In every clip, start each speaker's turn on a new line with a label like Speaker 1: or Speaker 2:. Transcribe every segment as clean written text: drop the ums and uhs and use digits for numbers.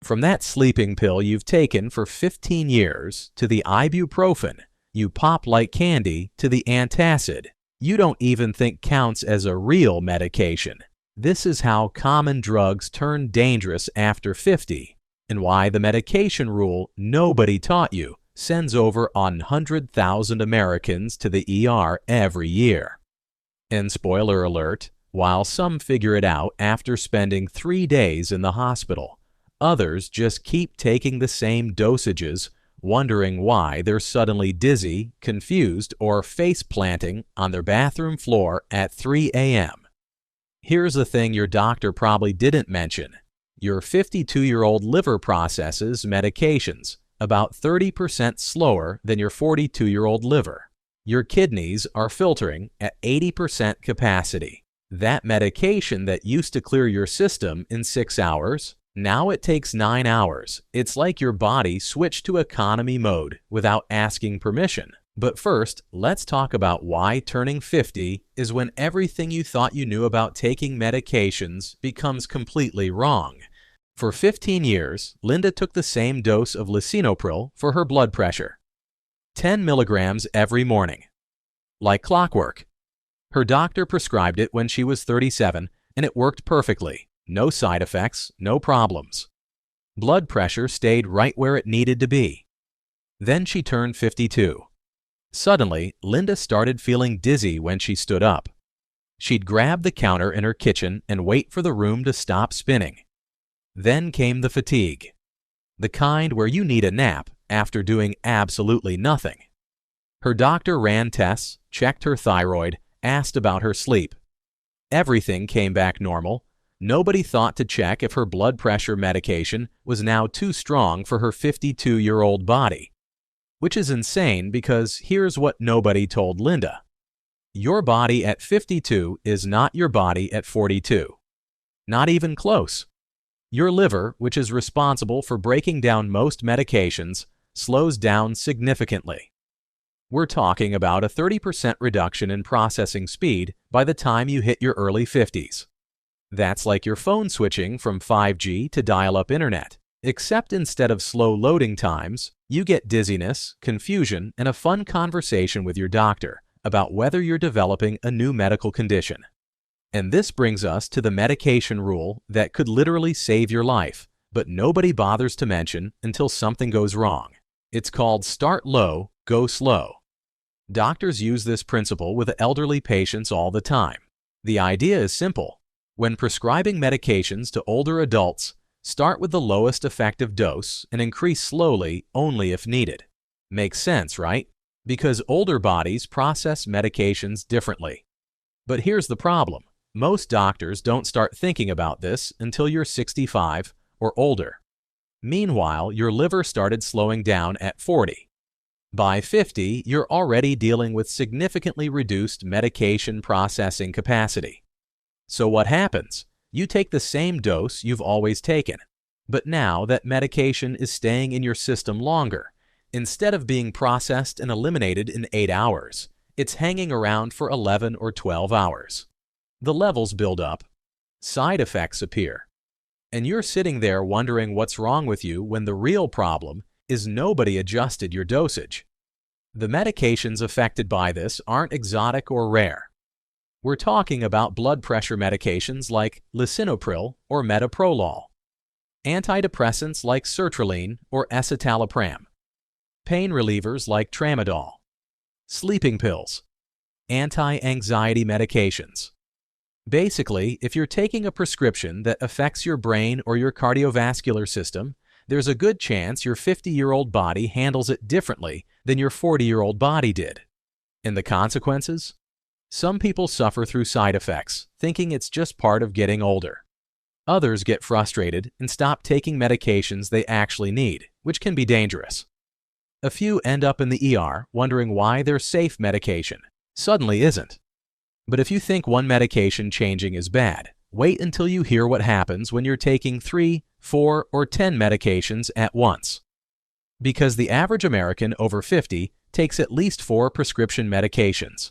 Speaker 1: From that sleeping pill you've taken for 15 years to the ibuprofen you pop like candy to the antacid you don't even think counts as a real medication. This is how common drugs turn dangerous after 50 and why the medication rule nobody taught you sends over 100,000 Americans to the ER every year. And spoiler alert, while some figure it out after spending 3 days in the hospital, others just keep taking the same dosages, wondering why they're suddenly dizzy, confused, or face-planting on their bathroom floor at 3 a.m. Here's the thing your doctor probably didn't mention. Your 52-year-old liver processes medications about 30% slower than your 42-year-old liver. Your kidneys are filtering at 80% capacity. That medication that used to clear your system in 6 hours, now it takes 9 hours. It's like your body switched to economy mode without asking permission. But first, let's talk about why turning 50 is when everything you thought you knew about taking medications becomes completely wrong. For 15 years, Linda took the same dose of lisinopril for her blood pressure. 10 milligrams every morning. Like clockwork. Her doctor prescribed it when she was 37, and it worked perfectly. No side effects, no problems. Blood pressure stayed right where it needed to be. Then she turned 52. Suddenly, Linda started feeling dizzy when she stood up. She'd grab the counter in her kitchen and wait for the room to stop spinning. Then came the fatigue. The kind where you need a nap after doing absolutely nothing. Her doctor ran tests, checked her thyroid, asked about her sleep. Everything came back normal. Nobody thought to check if her blood pressure medication was now too strong for her 52-year-old body. Which is insane because here's what nobody told Linda. Your body at 52 is not your body at 42. Not even close. Your liver, which is responsible for breaking down most medications, slows down significantly. We're talking about a 30% reduction in processing speed by the time you hit your early 50s. That's like your phone switching from 5G to dial-up internet, except instead of slow loading times, you get dizziness, confusion, and a fun conversation with your doctor about whether you're developing a new medical condition. And this brings us to the medication rule that could literally save your life, but nobody bothers to mention until something goes wrong. It's called start low, go slow. Doctors use this principle with elderly patients all the time. The idea is simple. When prescribing medications to older adults, start with the lowest effective dose and increase slowly only if needed. Makes sense, right? Because older bodies process medications differently. But here's the problem. Most doctors don't start thinking about this until you're 65 or older. Meanwhile, your liver started slowing down at 40. By 50, you're already dealing with significantly reduced medication processing capacity. So what happens? You take the same dose you've always taken, but now that medication is staying in your system longer. Instead of being processed and eliminated in 8 hours, it's hanging around for 11 or 12 hours. The levels build up, side effects appear, and you're sitting there wondering what's wrong with you when the real problem is nobody adjusted your dosage. The medications affected by this aren't exotic or rare. We're talking about blood pressure medications like lisinopril or metoprolol, antidepressants like sertraline or escitalopram, pain relievers like tramadol, sleeping pills, anti-anxiety medications. Basically, if you're taking a prescription that affects your brain or your cardiovascular system, there's a good chance your 50-year-old body handles it differently than your 40-year-old body did. And the consequences? Some people suffer through side effects, thinking it's just part of getting older. Others get frustrated and stop taking medications they actually need, which can be dangerous. A few end up in the ER wondering why their safe medication suddenly isn't. But if you think one medication changing is bad, wait until you hear what happens when you're taking 3, 4, or 10 medications at once. Because the average American over 50 takes at least 4 prescription medications.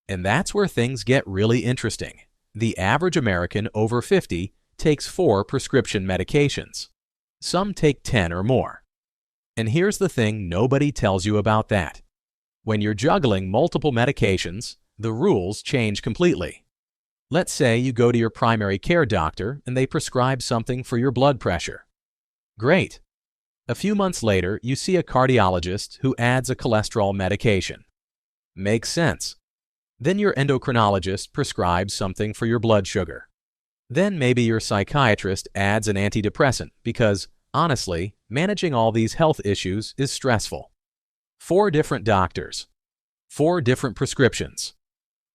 Speaker 1: And that's where things get really interesting. The average American over 50 takes 4 prescription medications. Some take 10 or more. And here's the thing nobody tells you about that. When you're juggling multiple medications, the rules change completely. Let's say you go to your primary care doctor and they prescribe something for your blood pressure. Great. A few months later, you see a cardiologist who adds a cholesterol medication. Makes sense. Then your endocrinologist prescribes something for your blood sugar. Then maybe your psychiatrist adds an antidepressant because, honestly, managing all these health issues is stressful. 4 different doctors. 4 different prescriptions.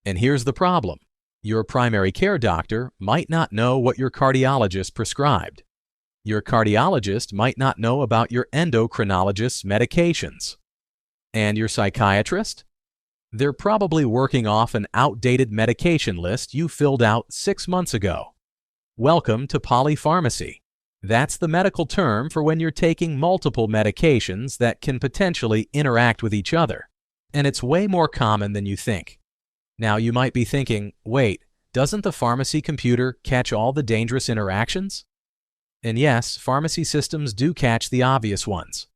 Speaker 1: And here's the problem. Your primary care doctor might not know what your cardiologist prescribed. Your cardiologist might not know about your endocrinologist's medications. And your psychiatrist? They're probably working off an outdated medication list you filled out 6 months ago. Welcome to polypharmacy. That's the medical term for when you're taking multiple medications that can potentially interact with each other. And it's way more common than you think. Now you might be thinking, wait, doesn't the pharmacy computer catch all the dangerous interactions? And yes, pharmacy systems do catch the obvious ones.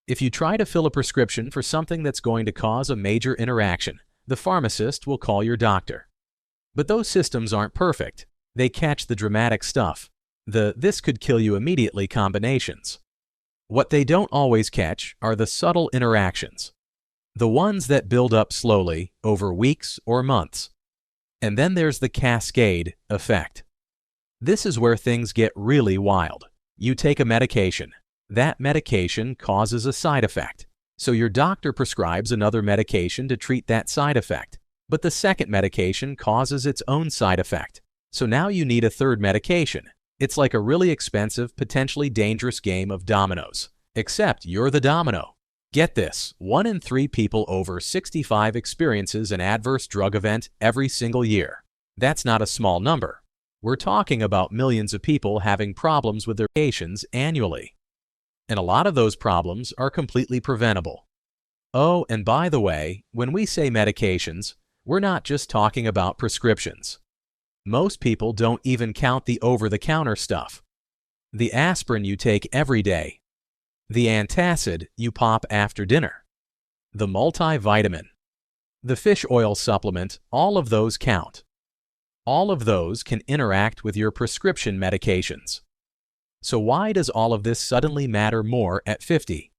Speaker 1: If you try to fill a prescription for something that's going to cause a major interaction, the pharmacist will call your doctor. But those systems aren't perfect. They catch the dramatic stuff, the "this could kill you immediately" combinations. What they don't always catch are the subtle interactions, the ones that build up slowly over weeks or months. And then there's the cascade effect. This is where things get really wild. You take a medication. That medication causes a side effect. So your doctor prescribes another medication to treat that side effect. But the second medication causes its own side effect. So now you need a third medication. It's like a really expensive, potentially dangerous game of dominoes. Except you're the domino. Get this, 1 in 3 people over 65 experiences an adverse drug event every single year. That's not a small number. We're talking about millions of people having problems with their medications annually. And a lot of those problems are completely preventable. Oh, and by the way, when we say medications, we're not just talking about prescriptions. Most people don't even count the over-the-counter stuff. The aspirin you take every day. The antacid you pop after dinner. The multivitamin. The fish oil supplement, all of those count. All of those can interact with your prescription medications. So why does all of this suddenly matter more at 50?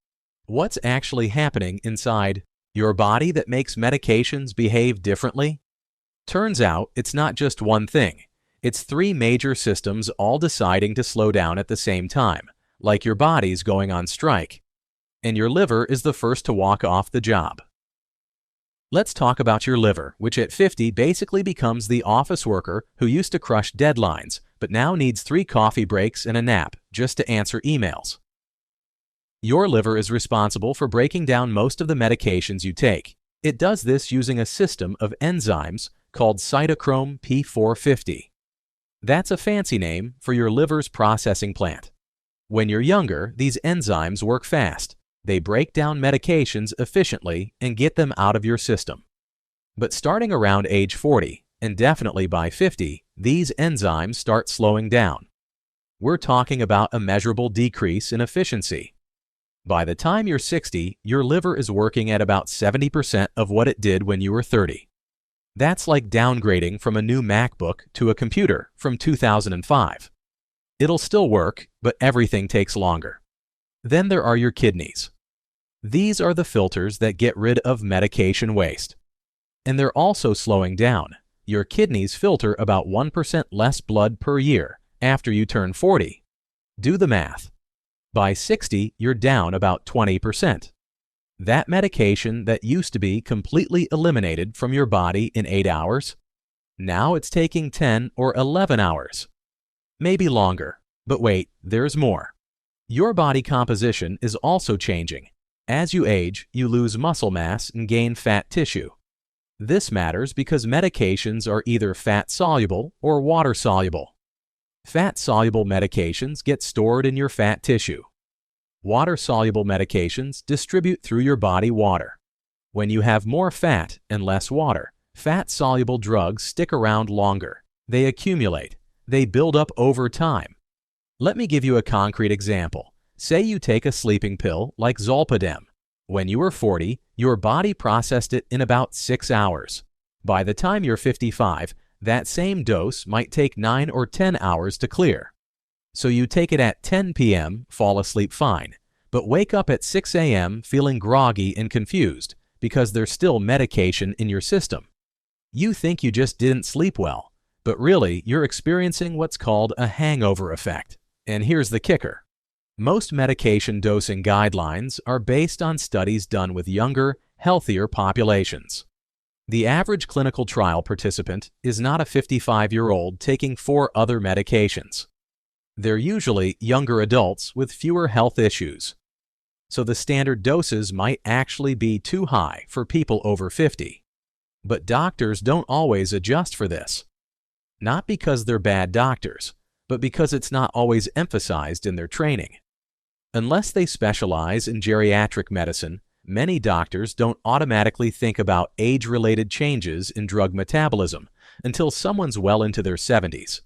Speaker 1: What's actually happening inside your body that makes medications behave differently? Turns out it's not just one thing. It's 3 major systems all deciding to slow down at the same time, like your body's going on strike. And your liver is the first to walk off the job. Let's talk about your liver, which at 50 basically becomes the office worker who used to crush deadlines, but now needs 3 coffee breaks and a nap just to answer emails. Your liver is responsible for breaking down most of the medications you take. It does this using a system of enzymes called cytochrome P450. That's a fancy name for your liver's processing plant. When you're younger, these enzymes work fast. They break down medications efficiently and get them out of your system. But starting around age 40, and definitely by 50, these enzymes start slowing down. We're talking about a measurable decrease in efficiency. By the time you're 60, your liver is working at about 70% of what it did when you were 30. That's like downgrading from a new MacBook to a computer from 2005. It'll still work, but everything takes longer. Then there are your kidneys. These are the filters that get rid of medication waste. And they're also slowing down. Your kidneys filter about 1% less blood per year after you turn 40. Do the math. By 60, you're down about 20%. That medication that used to be completely eliminated from your body in 8 hours, now it's taking 10 or 11 hours. Maybe longer. But wait, there's more. Your body composition is also changing. As you age, you lose muscle mass and gain fat tissue. This matters because medications are either fat-soluble or water-soluble. Fat-soluble medications get stored in your fat tissue. Water-soluble medications distribute through your body water. When you have more fat and less water, fat-soluble drugs stick around longer. They accumulate. They build up over time. Let me give you a concrete example. Say you take a sleeping pill like Zolpidem. When you were 40, your body processed it in about 6 hours. By the time you're 55, that same dose might take 9 or 10 hours to clear. So you take it at 10 p.m., fall asleep fine, but wake up at 6 a.m. feeling groggy and confused because there's still medication in your system. You think you just didn't sleep well, but really you're experiencing what's called a hangover effect. And here's the kicker. Most medication dosing guidelines are based on studies done with younger, healthier populations. The average clinical trial participant is not a 55-year-old taking 4 other medications. They're usually younger adults with fewer health issues. So the standard doses might actually be too high for people over 50. But doctors don't always adjust for this. Not because they're bad doctors, but because it's not always emphasized in their training. Unless they specialize in geriatric medicine, many doctors don't automatically think about age-related changes in drug metabolism until someone's well into their 70s.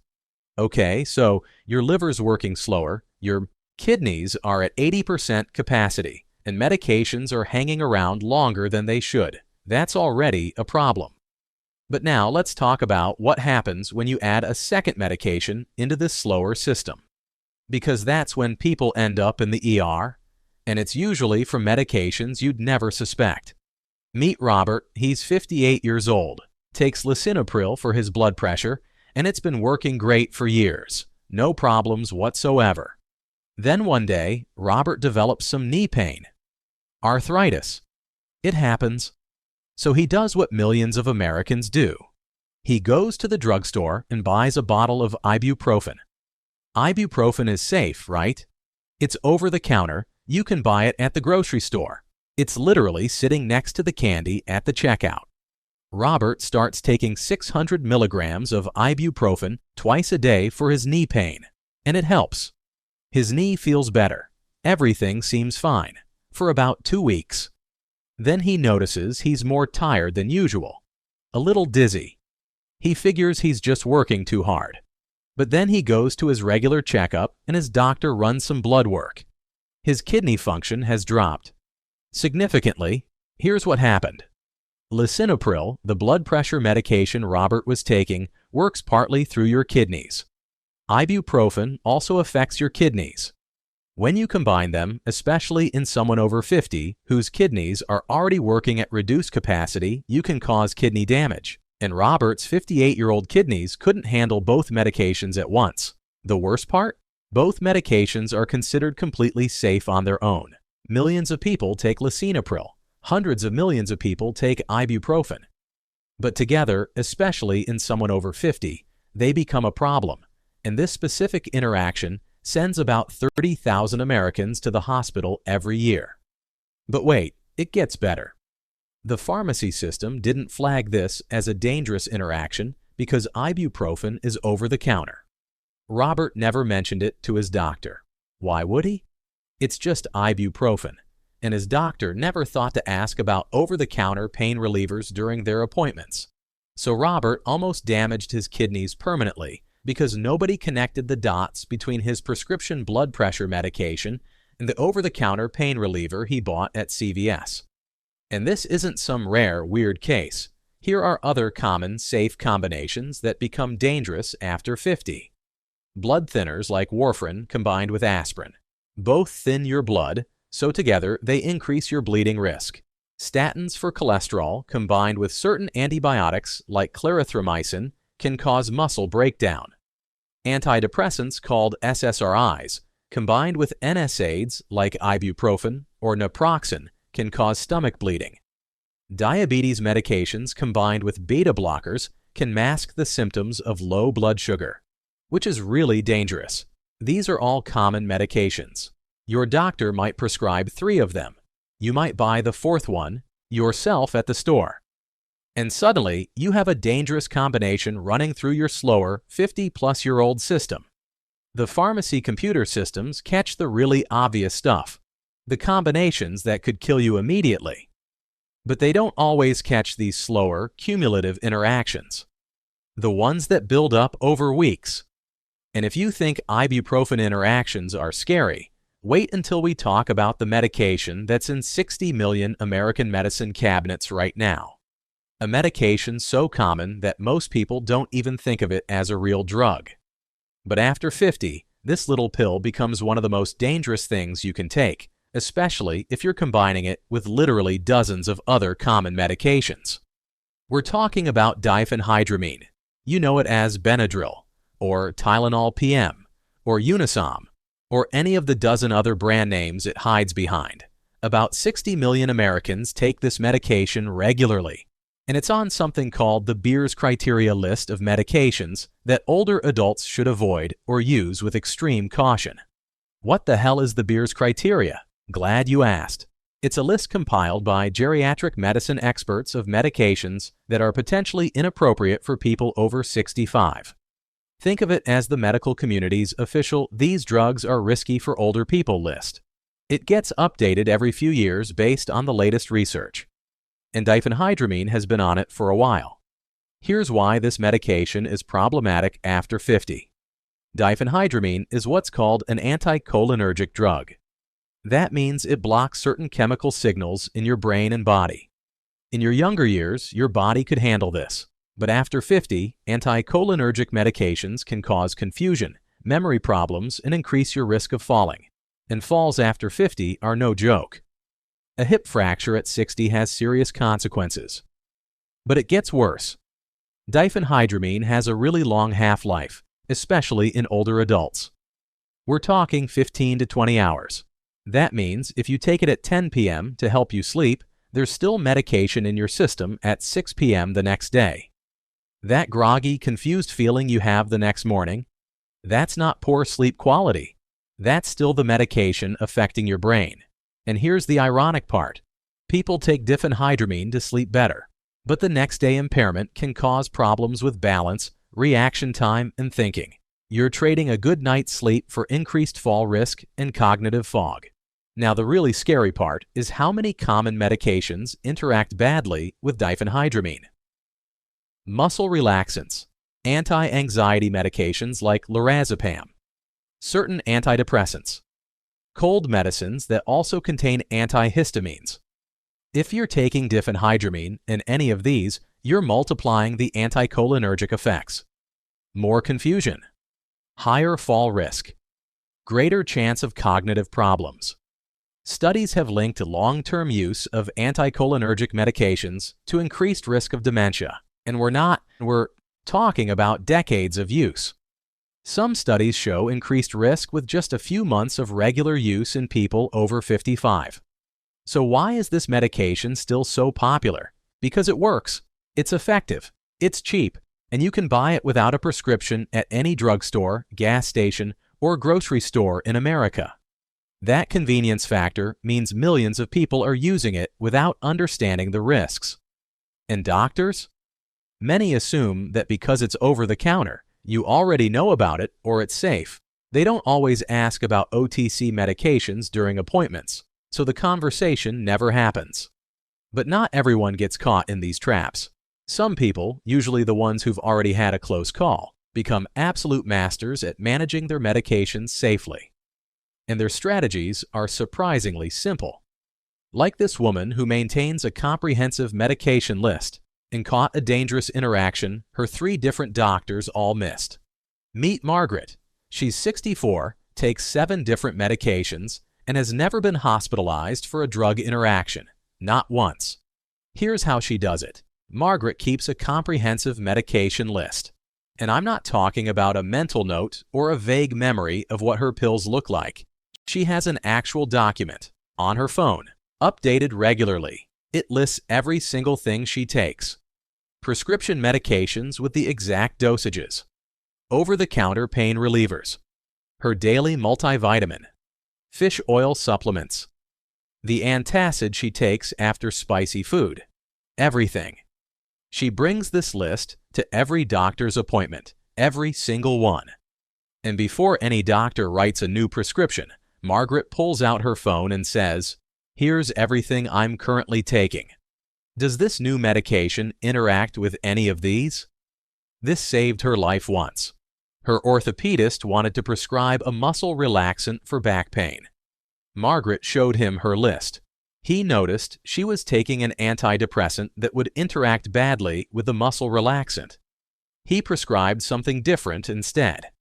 Speaker 1: Okay, so your liver's working slower, your kidneys are at 80% capacity, and medications are hanging around longer than they should. That's already a problem. But now let's talk about what happens when you add a second medication into this slower system. Because that's when people end up in the ER, and it's usually from medications you'd never suspect. Meet Robert. He's 58 years old, takes lisinopril for his blood pressure, and it's been working great for years. No problems whatsoever. Then one day, Robert develops some knee pain. Arthritis. It happens. So he does what millions of Americans do. He goes to the drugstore and buys a bottle of ibuprofen. Ibuprofen is safe, right? It's over the counter. You can buy it at the grocery store. It's literally sitting next to the candy at the checkout. Robert starts taking 600 milligrams of ibuprofen twice a day for his knee pain, and it helps. His knee feels better. Everything seems fine for about 2 weeks. Then he notices he's more tired than usual, a little dizzy. He figures he's just working too hard. But then he goes to his regular checkup and his doctor runs some blood work. His kidney function has dropped significantly. Here's what happened. Lisinopril, the blood pressure medication Robert was taking, works partly through your kidneys. Ibuprofen also affects your kidneys. When you combine them, especially in someone over 50 whose kidneys are already working at reduced capacity, you can cause kidney damage. And Robert's 58-year-old kidneys couldn't handle both medications at once. The worst part? Both medications are considered completely safe on their own. Millions of people take lisinopril. Hundreds of millions of people take ibuprofen. But together, especially in someone over 50, they become a problem. And this specific interaction sends about 30,000 Americans to the hospital every year. But wait, it gets better. The pharmacy system didn't flag this as a dangerous interaction because ibuprofen is over the counter. Robert never mentioned it to his doctor. Why would he? It's just ibuprofen, and his doctor never thought to ask about over-the-counter pain relievers during their appointments. So Robert almost damaged his kidneys permanently because nobody connected the dots between his prescription blood pressure medication and the over-the-counter pain reliever he bought at CVS. And this isn't some rare, weird case. Here are other common, safe combinations that become dangerous after 50. Blood thinners like warfarin combined with aspirin. Both thin your blood, so together they increase your bleeding risk. Statins for cholesterol combined with certain antibiotics like clarithromycin can cause muscle breakdown. Antidepressants called SSRIs combined with NSAIDs like ibuprofen or naproxen can cause stomach bleeding. Diabetes medications combined with beta blockers can mask the symptoms of low blood sugar, which is really dangerous. These are all common medications. Your doctor might prescribe 3 of them. You might buy the 4th one yourself at the store. And suddenly, you have a dangerous combination running through your slower 50-plus-year-old system. The pharmacy computer systems catch the really obvious stuff, the combinations that could kill you immediately. But they don't always catch these slower, cumulative interactions, the ones that build up over weeks. And if you think ibuprofen interactions are scary, wait until we talk about the medication that's in 60 million American medicine cabinets right now. A medication so common that most people don't even think of it as a real drug. But after 50, this little pill becomes one of the most dangerous things you can take, especially if you're combining it with literally dozens of other common medications. We're talking about diphenhydramine. You know it as Benadryl, or Tylenol PM, or Unisom, or any of the dozen other brand names it hides behind. About 60 million Americans take this medication regularly, and it's on something called the Beers Criteria list of medications that older adults should avoid or use with extreme caution. What the hell is the Beers Criteria? Glad you asked. It's a list compiled by geriatric medicine experts of medications that are potentially inappropriate for people over 65. Think of it as the medical community's official "these drugs are risky for older people" list. It gets updated every few years based on the latest research, and diphenhydramine has been on it for a while. Here's why this medication is problematic after 50. Diphenhydramine is what's called an anticholinergic drug. That means it blocks certain chemical signals in your brain and body. In your younger years, your body could handle this, but after 50, anticholinergic medications can cause confusion, memory problems, and increase your risk of falling. And falls after 50 are no joke. A hip fracture at 60 has serious consequences. But it gets worse. Diphenhydramine has a really long half-life, especially in older adults. We're talking 15 to 20 hours. That means if you take it at 10 p.m. to help you sleep, there's still medication in your system at 6 p.m. the next day. That groggy, confused feeling you have the next morning, that's not poor sleep quality. That's still the medication affecting your brain. And here's the ironic part. People take diphenhydramine to sleep better, but the next day impairment can cause problems with balance, reaction time, and thinking. You're trading a good night's sleep for increased fall risk and cognitive fog. Now, the really scary part is how many common medications interact badly with diphenhydramine. Muscle relaxants, anti-anxiety medications like lorazepam, certain antidepressants, cold medicines that also contain antihistamines. If you're taking diphenhydramine in any of these, you're multiplying the anticholinergic effects. More confusion, higher fall risk, greater chance of cognitive problems. Studies have linked long-term use of anticholinergic medications to increased risk of dementia, and we're talking about decades of use. Some studies show increased risk with just a few months of regular use in people over 55. So why is this medication still so popular? Because it works, it's effective, it's cheap, and you can buy it without a prescription at any drugstore, gas station, or grocery store in America. That convenience factor means millions of people are using it without understanding the risks. And doctors? Many assume that because it's over the counter, you already know about it or it's safe. They don't always ask about OTC medications during appointments, so the conversation never happens. But not everyone gets caught in these traps. Some people, usually the ones who've already had a close call, become absolute masters at managing their medications safely. And their strategies are surprisingly simple. Like this woman who maintains a comprehensive medication list and caught a dangerous interaction her 3 different doctors all missed. Meet Margaret. She's 64, takes 7 different medications, and has never been hospitalized for a drug interaction. Not once. Here's how she does it. Margaret keeps a comprehensive medication list. And I'm not talking about a mental note or a vague memory of what her pills look like. She has an actual document on her phone, updated regularly. It lists every single thing she takes. Prescription medications with the exact dosages. Over-the-counter pain relievers. Her daily multivitamin. Fish oil supplements. The antacid she takes after spicy food. Everything. She brings this list to every doctor's appointment, every single one. And before any doctor writes a new prescription, Margaret pulls out her phone and says, "Here's everything I'm currently taking. Does this new medication interact with any of these?" This saved her life once. Her orthopedist wanted to prescribe a muscle relaxant for back pain. Margaret showed him her list. He noticed she was taking an antidepressant that would interact badly with the muscle relaxant. He prescribed something different instead.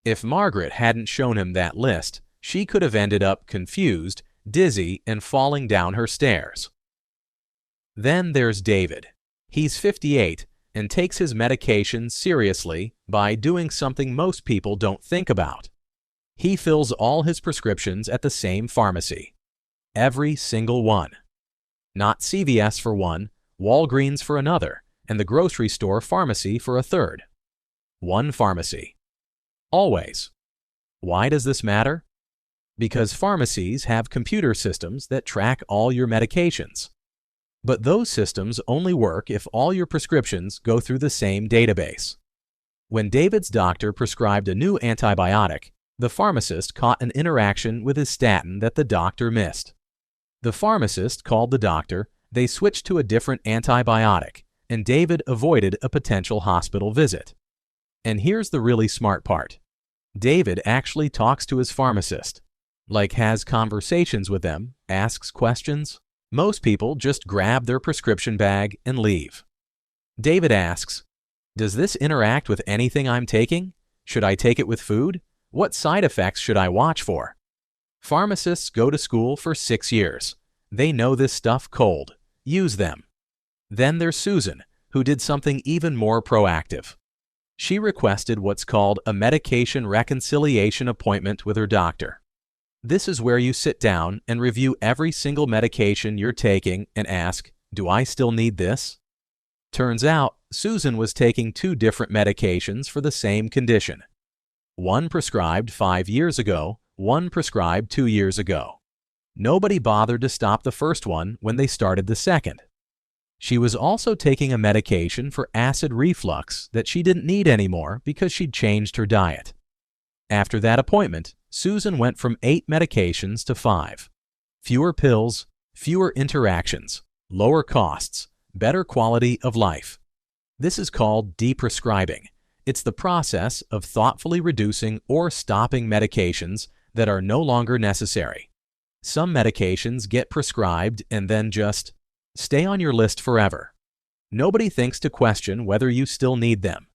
Speaker 1: If Margaret hadn't shown him that list, she could have ended up confused, dizzy, and falling down her stairs. Then there's David. He's 58 and takes his medication seriously by doing something most people don't think about. He fills all his prescriptions at the same pharmacy. Every single one. Not CVS for one, Walgreens for another, and the grocery store pharmacy for a third. One pharmacy. Always. Why does this matter? Because pharmacies have computer systems that track all your medications. But those systems only work if all your prescriptions go through the same database. When David's doctor prescribed a new antibiotic, the pharmacist caught an interaction with his statin that the doctor missed. The pharmacist called the doctor, they switched to a different antibiotic, and David avoided a potential hospital visit. And here's the really smart part. David actually talks to his pharmacist, like has conversations with them, asks questions. Most people just grab their prescription bag and leave. David asks, "Does this interact with anything I'm taking? Should I take it with food? What side effects should I watch for?" Pharmacists go to school for 6 years. They know this stuff cold. Use them. Then there's Susan, who did something even more proactive. She requested what's called a medication reconciliation appointment with her doctor. This is where you sit down and review every single medication you're taking and ask, "Do I still need this?" Turns out, Susan was taking 2 different medications for the same condition. One prescribed 5 years ago, one prescribed 2 years ago. Nobody bothered to stop the first one when they started the second. She was also taking a medication for acid reflux that she didn't need anymore because she'd changed her diet. After that appointment, Susan went from 8 medications to 5. Fewer pills, fewer interactions, lower costs, better quality of life. This is called deprescribing. It's the process of thoughtfully reducing or stopping medications that are no longer necessary. Some medications get prescribed and then just stay on your list forever. Nobody thinks to question whether you still need them.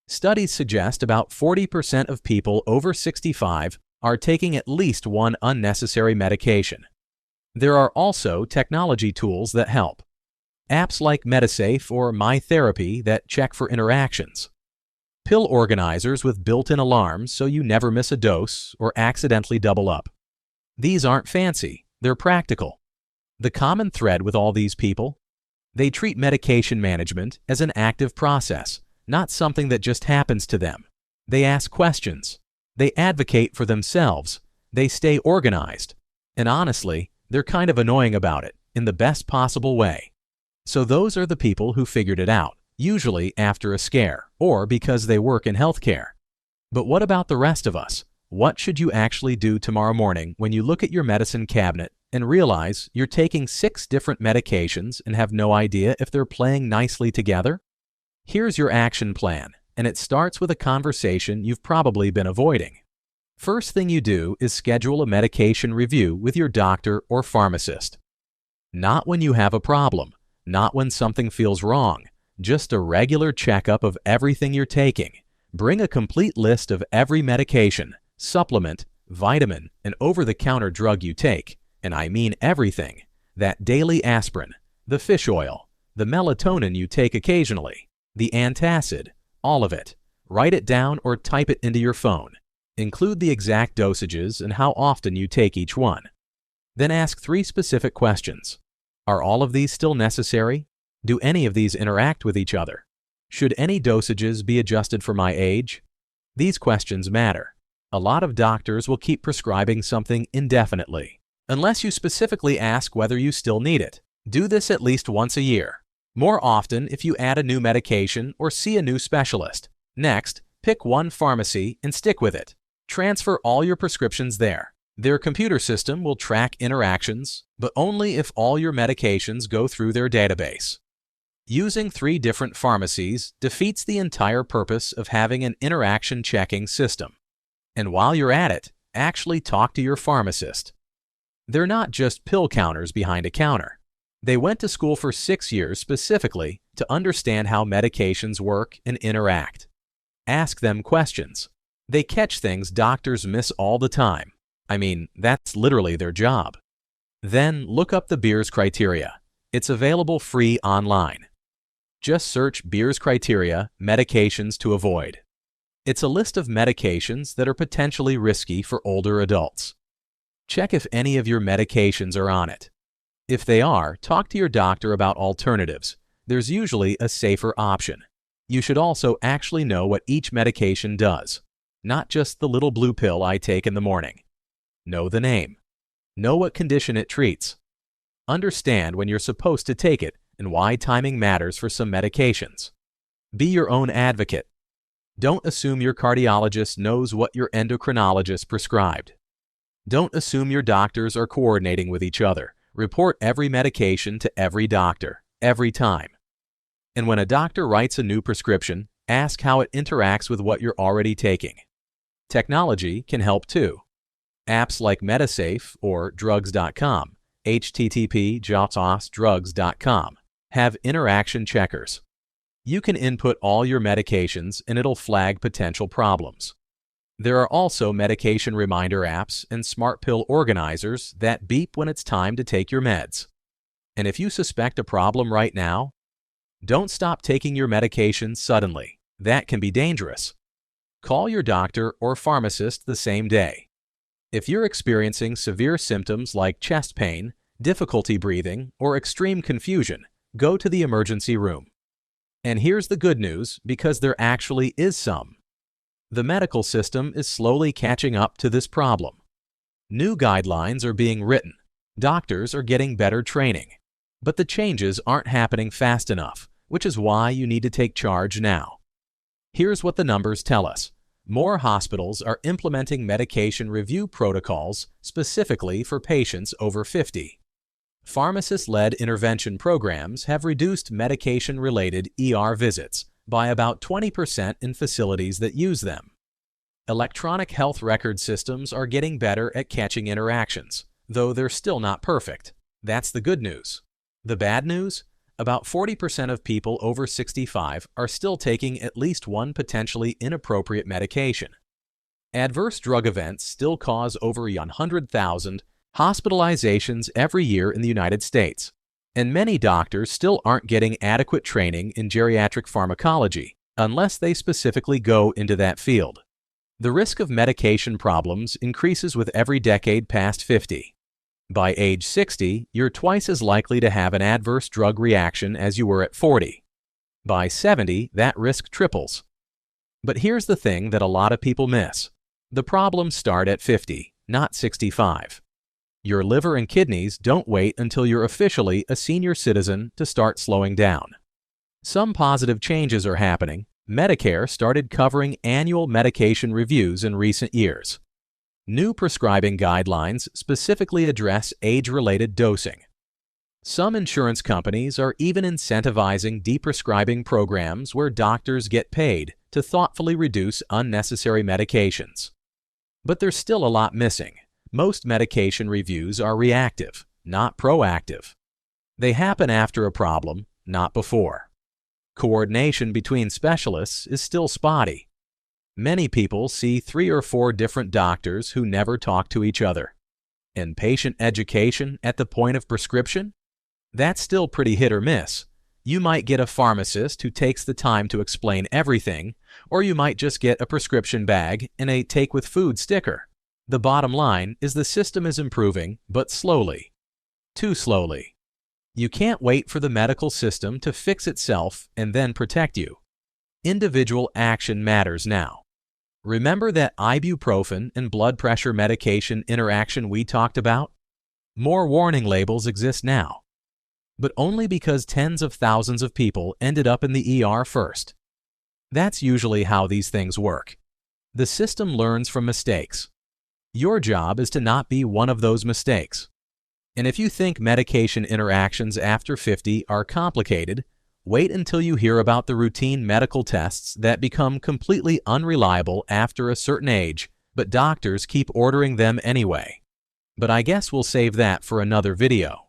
Speaker 1: Studies suggest about 40% of people over 65 are taking at least one unnecessary medication. There are also technology tools that help. Apps like Medisafe or MyTherapy that check for interactions. Pill organizers with built-in alarms so you never miss a dose or accidentally double up. These aren't fancy, they're practical. The common thread with all these people? They treat medication management as an active process, not something that just happens to them. They ask questions. They advocate for themselves. They stay organized. And honestly, they're kind of annoying about it, in the best possible way. So those are the people who figured it out, usually after a scare, or because they work in healthcare. But what about the rest of us? What should you actually do tomorrow morning when you look at your medicine cabinet and realize you're taking 6 different medications and have no idea if they're playing nicely together? Here's your action plan, and it starts with a conversation you've probably been avoiding. First thing you do is schedule a medication review with your doctor or pharmacist. Not when you have a problem, not when something feels wrong, just a regular checkup of everything you're taking. Bring a complete list of every medication, supplement, vitamin, and over-the-counter drug you take, and I mean everything. That daily aspirin, the fish oil, the melatonin you take occasionally, the antacid, all of it. Write it down or type it into your phone. Include the exact dosages and how often you take each one. Then ask 3 specific questions. Are all of these still necessary? Do any of these interact with each other? Should any dosages be adjusted for my age? These questions matter. A lot of doctors will keep prescribing something indefinitely, unless you specifically ask whether you still need it. Do this at least once a year. More often if you add a new medication or see a new specialist. Next, pick one pharmacy and stick with it. Transfer all your prescriptions there. Their computer system will track interactions, but only if all your medications go through their database. Using 3 different pharmacies defeats the entire purpose of having an interaction checking system. And while you're at it, actually talk to your pharmacist. They're not just pill counters behind a counter. They went to school for 6 years specifically to understand how medications work and interact. Ask them questions. They catch things doctors miss all the time. I mean, that's literally their job. Then look up the Beers criteria. It's available free online. Just search Beers criteria, medications to avoid. It's a list of medications that are potentially risky for older adults. Check if any of your medications are on it. If they are, talk to your doctor about alternatives. There's usually a safer option. You should also actually know what each medication does, not just the little blue pill I take in the morning. Know the name. Know what condition it treats. Understand when you're supposed to take it and why timing matters for some medications. Be your own advocate. Don't assume your cardiologist knows what your endocrinologist prescribed. Don't assume your doctors are coordinating with each other. Report every medication to every doctor, every time. And when a doctor writes a new prescription, ask how it interacts with what you're already taking. Technology can help too. Apps like Metasafe or Drugs.com, http://drugs.com, have interaction checkers. You can input all your medications and it'll flag potential problems. There are also medication reminder apps and smart pill organizers that beep when it's time to take your meds. And if you suspect a problem right now, don't stop taking your medication suddenly. That can be dangerous. Call your doctor or pharmacist the same day. If you're experiencing severe symptoms like chest pain, difficulty breathing, or extreme confusion, go to the emergency room. And here's the good news, because there actually is some. The medical system is slowly catching up to this problem. New guidelines are being written. Doctors are getting better training. But the changes aren't happening fast enough, which is why you need to take charge now. Here's what the numbers tell us. More hospitals are implementing medication review protocols specifically for patients over 50. Pharmacist-led intervention programs have reduced medication-related ER visits by about 20% in facilities that use them. Electronic health record systems are getting better at catching interactions, though they're still not perfect. That's the good news. The bad news? About 40% of people over 65 are still taking at least one potentially inappropriate medication. Adverse drug events still cause over 100,000 hospitalizations every year in the United States, and many doctors still aren't getting adequate training in geriatric pharmacology unless they specifically go into that field. The risk of medication problems increases with every decade past 50. By age 60, you're twice as likely to have an adverse drug reaction as you were at 40. By 70, that risk triples. But here's the thing that a lot of people miss. The problems start at 50, not 65. Your liver and kidneys don't wait until you're officially a senior citizen to start slowing down. Some positive changes are happening. Medicare started covering annual medication reviews in recent years. New prescribing guidelines specifically address age-related dosing. Some insurance companies are even incentivizing deprescribing programs where doctors get paid to thoughtfully reduce unnecessary medications. But there's still a lot missing. Most medication reviews are reactive, not proactive. They happen after a problem, not before. Coordination between specialists is still spotty. Many people see 3 or 4 different doctors who never talk to each other. And patient education at the point of prescription? That's still pretty hit or miss. You might get a pharmacist who takes the time to explain everything, or you might just get a prescription bag and a take with food sticker. The bottom line is the system is improving, but slowly. Too slowly. You can't wait for the medical system to fix itself and then protect you. Individual action matters now. Remember that ibuprofen and blood pressure medication interaction we talked about? More warning labels exist now, but only because tens of thousands of people ended up in the ER first. That's usually how these things work. The system learns from mistakes. Your job is to not be one of those mistakes. And if you think medication interactions after 50 are complicated, wait until you hear about the routine medical tests that become completely unreliable after a certain age, but doctors keep ordering them anyway. but I guess we'll save that for another video.